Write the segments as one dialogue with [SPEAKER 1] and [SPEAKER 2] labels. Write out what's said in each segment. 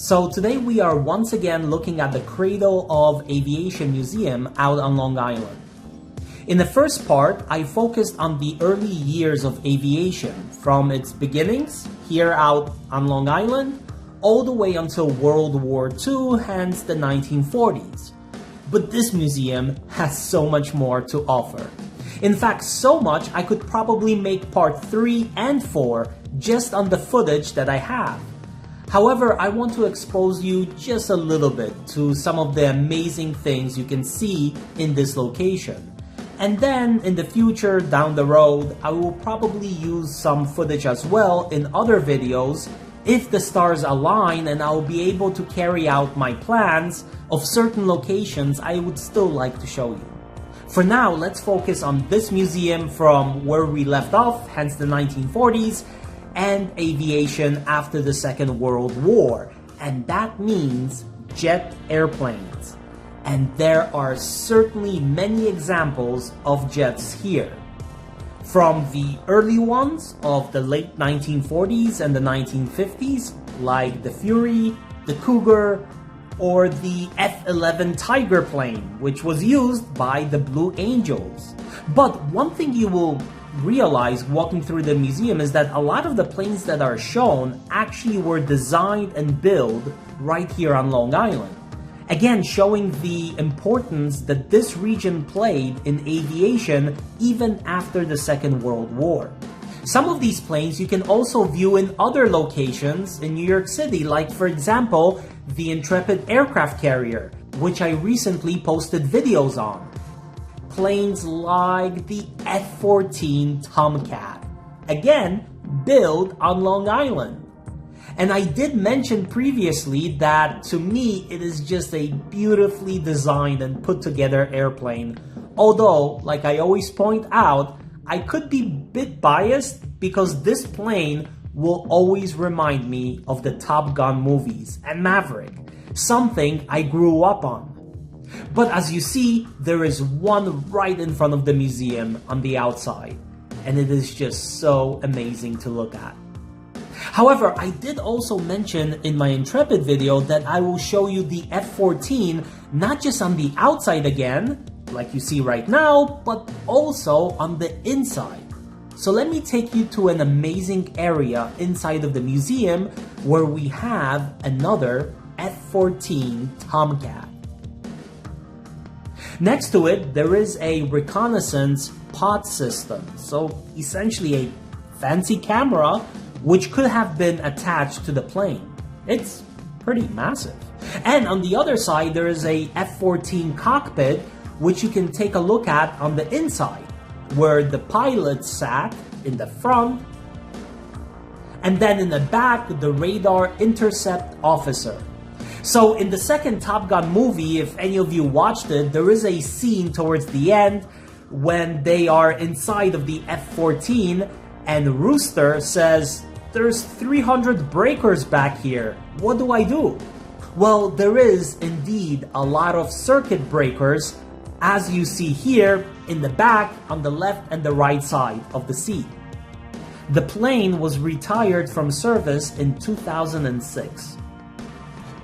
[SPEAKER 1] So today we are once again looking at the Cradle of Aviation Museum out on Long Island. In the first part, I focused on the early years of aviation, from its beginnings here out on Long Island, all the way until World War II, hence the 1940s. But this museum has so much more to offer. In fact, so much I could probably make part 3 and 4 just on the footage that I have. However, I want to expose you just a little bit to some of the amazing things you can see in this location. And then in the future, down the road, I will probably use some footage as well in other videos if the stars align and I'll be able to carry out my plans of certain locations I would still like to show you. For now, let's focus on this museum from where we left off, hence the 1940s, and aviation after the Second World War, and that means jet airplanes. And there are certainly many examples of jets here. From the early ones of the late 1940s and the 1950s, like the Fury, the Cougar, or the F-11 Tiger plane, which was used by the Blue Angels. But one thing you will realize walking through the museum is that a lot of the planes that are shown actually were designed and built right here on Long Island. Again, showing the importance that this region played in aviation even after the Second World War. Some of these planes you can also view in other locations in New York City, like for example, the Intrepid aircraft carrier, which I recently posted videos on. Planes like the F-14 Tomcat, again, built on Long Island. And I did mention previously that to me it is just a beautifully designed and put together airplane. Although, like I always point out, I could be a bit biased because this plane will always remind me of the Top Gun movies and Maverick, something I grew up on. But as you see, there is one right in front of the museum on the outside, and it is just so amazing to look at. However, I did also mention in my Intrepid video that I will show you the F-14 not just on the outside again, like you see right now, but also on the inside. So let me take you to an amazing area inside of the museum where we have another F-14 Tomcat. Next to it, there is a reconnaissance pod system, so essentially a fancy camera which could have been attached to the plane. It's pretty massive. And on the other side, there is a F-14 cockpit which you can take a look at on the inside, where the pilot sat in the front, and then in the back, the radar intercept officer. So in the second Top Gun movie, if any of you watched it, there is a scene towards the end when they are inside of the F-14 and Rooster says, "There's 300 breakers back here. What do I do?" Well, there is indeed a lot of circuit breakers, as you see here in the back on the left and the right side of the seat. The plane was retired from service in 2006.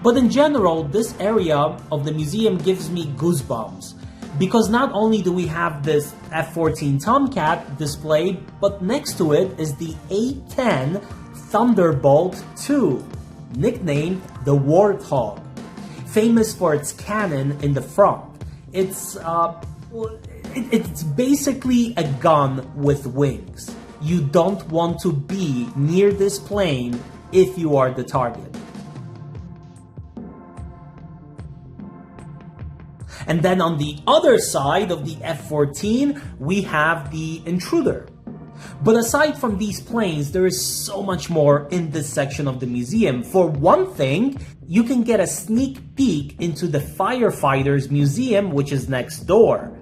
[SPEAKER 1] But in general, this area of the museum gives me goosebumps, because not only do we have this F-14 Tomcat displayed, but next to it is the A-10 Thunderbolt II, nicknamed the Warthog, famous for its cannon in the front. It's basically a gun with wings. You don't want to be near this plane if you are the target. And then on the other side of the F-14, we have the Intruder. But aside from these planes, there is so much more in this section of the museum. For one thing, you can get a sneak peek into the Firefighters Museum, which is next door.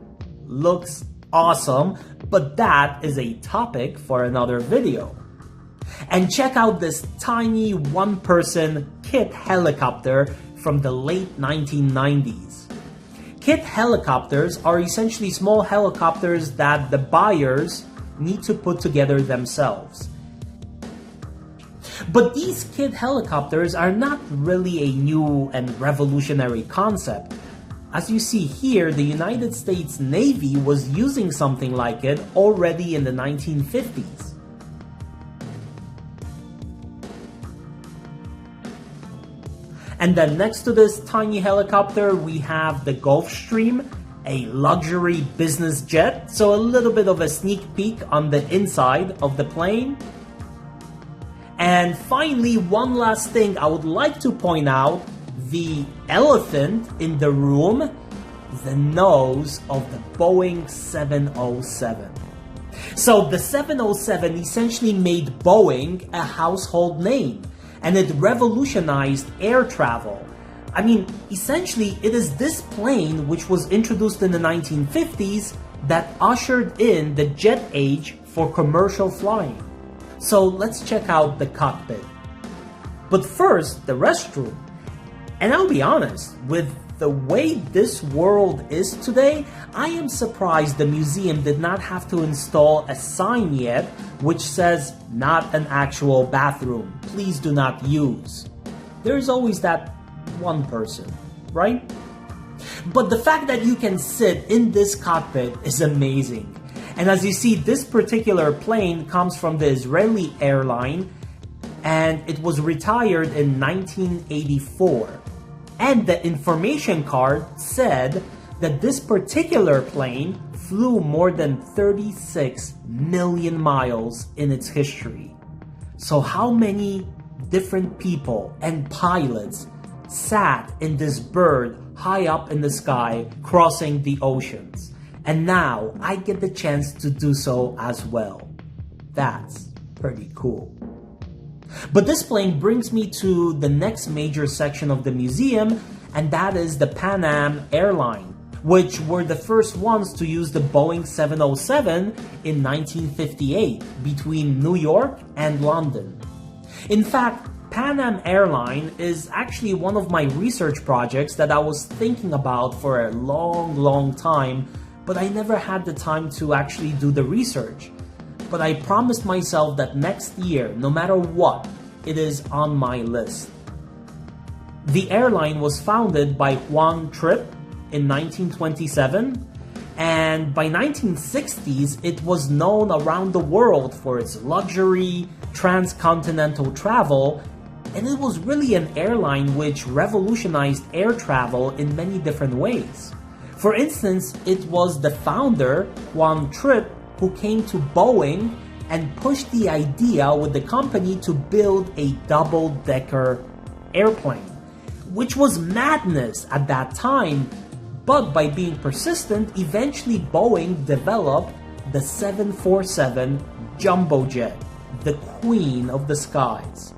[SPEAKER 1] Looks awesome, but that is a topic for another video. And check out this tiny one-person kit helicopter from the late 1990s. Kit helicopters are essentially small helicopters that the buyers need to put together themselves. But these kid helicopters are not really a new and revolutionary concept. As you see here, the United States Navy was using something like it already in the 1950s. And then next to this tiny helicopter, we have the Gulfstream, a luxury business jet. So a little bit of a sneak peek on the inside of the plane. And finally, one last thing I would like to point out, the elephant in the room, the nose of the Boeing 707. So the 707 essentially made Boeing a household name, and it revolutionized air travel. I mean, essentially, it is this plane which was introduced in the 1950s that ushered in the jet age for commercial flying. So let's check out the cockpit. But first, the restroom. And I'll be honest, with the way this world is today, I am surprised the museum did not have to install a sign yet which says, "Not an actual bathroom, please do not use." There's always that one person, right? But the fact that you can sit in this cockpit is amazing. And as you see, this particular plane comes from the Israeli airline, and it was retired in 1984. And the information card said that this particular plane flew more than 36 million miles in its history. So how many different people and pilots sat in this bird high up in the sky crossing the oceans? And now I get the chance to do so as well. That's pretty cool. But this plane brings me to the next major section of the museum, and that is the Pan Am Airlines, which were the first ones to use the Boeing 707 in 1958 between New York and London. In fact, Pan Am Airlines is actually one of my research projects that I was thinking about for a long time, but I never had the time to actually do the research. But I promised myself that next year, no matter what, it is on my list. The airline was founded by Juan Trippe in 1927, and by 1960s it was known around the world for its luxury, transcontinental travel, and it was really an airline which revolutionized air travel in many different ways. For instance, it was the founder, Juan Trippe, who came to Boeing and pushed the idea with the company to build a double-decker airplane, which was madness at that time. But by being persistent, eventually Boeing developed the 747 jumbo jet, the queen of the skies,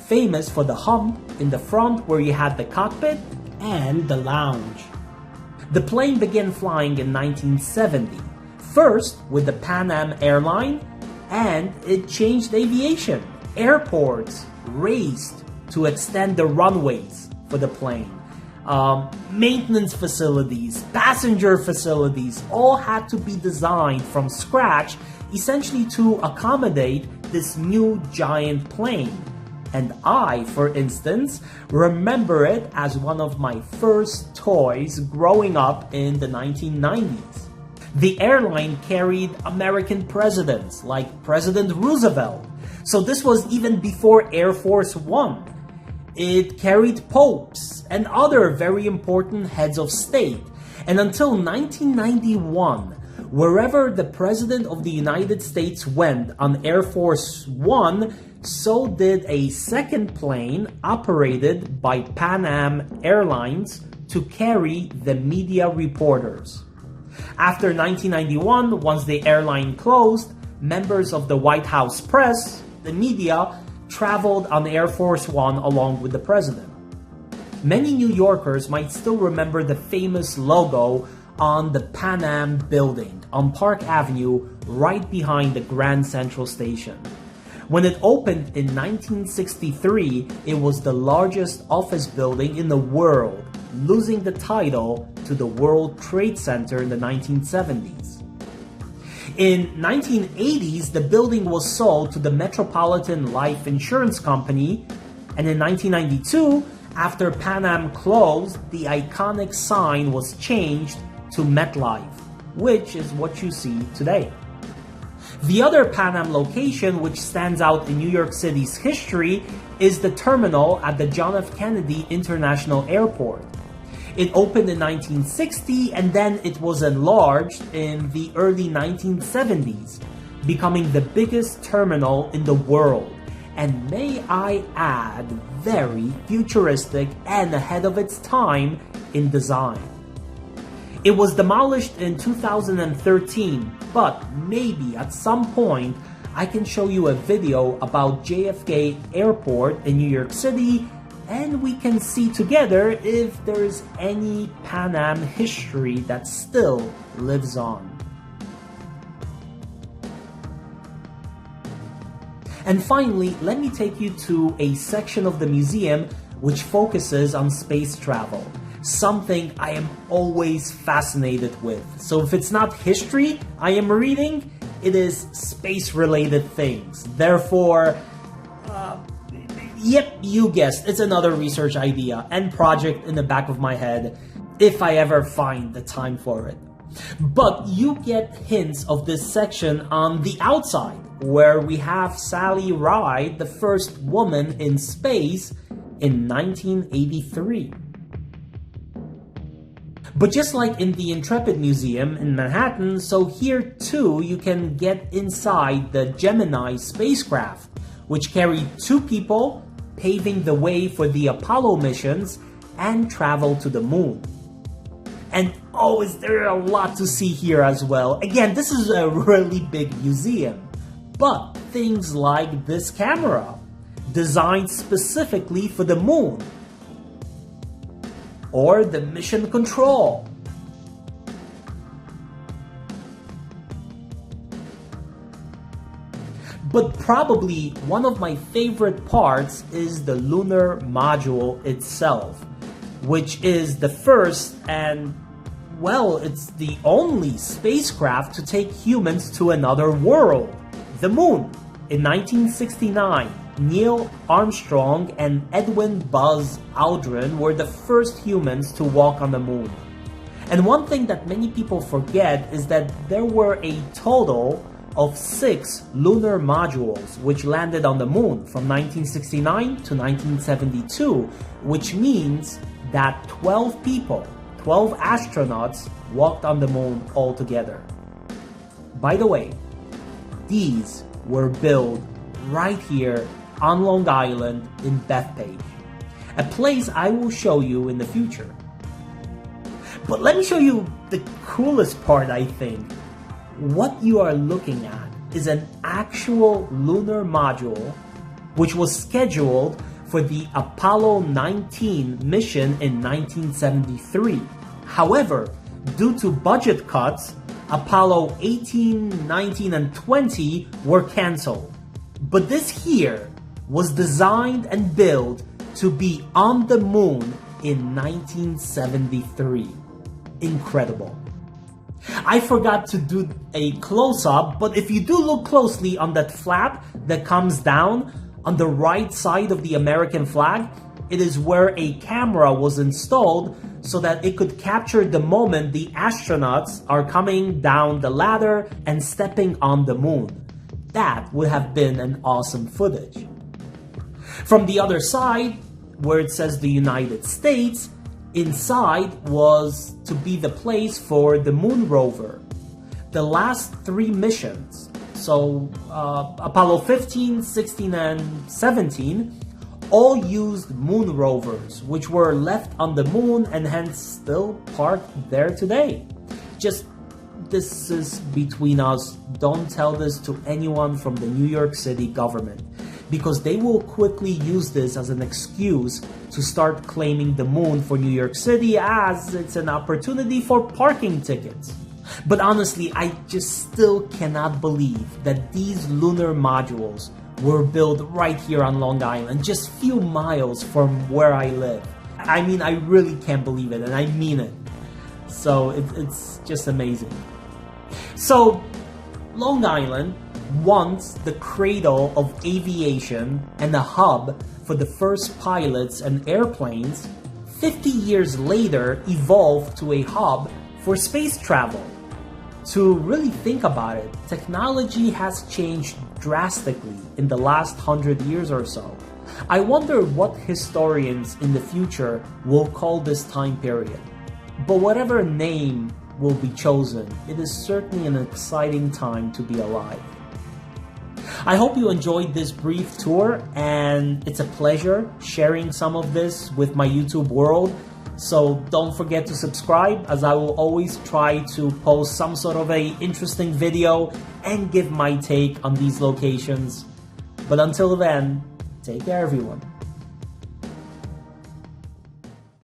[SPEAKER 1] famous for the hump in the front where you had the cockpit and the lounge. The plane began flying in 1970, first with the Pan Am Airlines, and it changed aviation. Airports raced to extend the runways for the plane. Maintenance facilities, passenger facilities, all had to be designed from scratch, essentially to accommodate this new giant plane. And I, for instance, remember it as one of my first toys growing up in the 1990s. The airline carried American presidents like President Roosevelt. So this was even before Air Force One. It carried popes and other very important heads of state. And until 1991, wherever the President of the United States went on Air Force One, so did a second plane operated by Pan Am Airlines to carry the media reporters. After 1991, once the airline closed, members of the White House press, the media, traveled on Air Force One along with the president. Many New Yorkers might still remember the famous logo on the Pan Am Building on Park Avenue right behind the Grand Central Station. When it opened in 1963, it was the largest office building in the world, losing the title to the World Trade Center in the 1970s. In 1980s, the building was sold to the Metropolitan Life Insurance Company, and in 1992, after Pan Am closed, the iconic sign was changed to MetLife, which is what you see today. The other Pan Am location which stands out in New York City's history is the terminal at the John F. Kennedy International Airport. It opened in 1960 and then it was enlarged in the early 1970s, becoming the biggest terminal in the world, and may I add, very futuristic and ahead of its time in design. It was demolished in 2013, but maybe at some point I can show you a video about JFK Airport in New York City and we can see together if there's any Pan Am history that still lives on. And finally, let me take you to a section of the museum which focuses on space travel, something I am always fascinated with. So if it's not history I am reading, it is space-related things. Therefore, yep, you guessed, it's another research idea and project in the back of my head, if I ever find the time for it. But you get hints of this section on the outside, where we have Sally Ride, the first woman in space, in 1983. But just like in the Intrepid Museum in Manhattan, so here too you can get inside the Gemini spacecraft, which carried 2 people, paving the way for the Apollo missions and travel to the moon. And oh, is there a lot to see here as well. Again, this is a really big museum, but things like this camera, designed specifically for the moon, or the mission control. But probably one of my favorite parts is the Lunar Module itself, which is the first and, well, it's the only spacecraft to take humans to another world, the moon. In 1969, Neil Armstrong and Edwin Buzz Aldrin were the first humans to walk on the moon. And one thing that many people forget is that there were a total of 6 lunar modules which landed on the moon from 1969 to 1972, which means that 12 people, 12 astronauts, walked on the moon altogether. By the way, these were built right here on Long Island in Bethpage, a place I will show you in the future. But let me show you the coolest part, I think. What you are looking at is an actual lunar module which was scheduled for the Apollo 19 mission in 1973. However, due to budget cuts, Apollo 18, 19, and 20 were cancelled. But this here was designed and built to be on the moon in 1973. Incredible. I forgot to do a close-up, but if you do look closely on that flap that comes down on the right side of the American flag, it is where a camera was installed so that it could capture the moment the astronauts are coming down the ladder and stepping on the moon. That would have been an awesome footage. From the other side, where it says the United States, inside was to be the place for the moon rover. The last 3 missions, so Apollo 15, 16, and 17, all used moon rovers, which were left on the moon and hence still parked there today. Just, this is between us, don't tell this to anyone from the New York City government, because they will quickly use this as an excuse to start claiming the moon for New York City as it's an opportunity for parking tickets. But honestly, I just still cannot believe that these lunar modules were built right here on Long Island, just few miles from where I live. I mean, I really can't believe it, and I mean it. So it's just amazing. So Long Island, once the cradle of aviation and a hub for the first pilots and airplanes, 50 years later evolved to a hub for space travel. To really think about it, technology has changed drastically in the last 100 years or so. I wonder what historians in the future will call this time period. But whatever name will be chosen, it is certainly an exciting time to be alive. I hope you enjoyed this brief tour, and it's a pleasure sharing some of this with my YouTube world. So don't forget to subscribe, as I will always try to post some sort of a interesting video and give my take on these locations. But until then, take care everyone.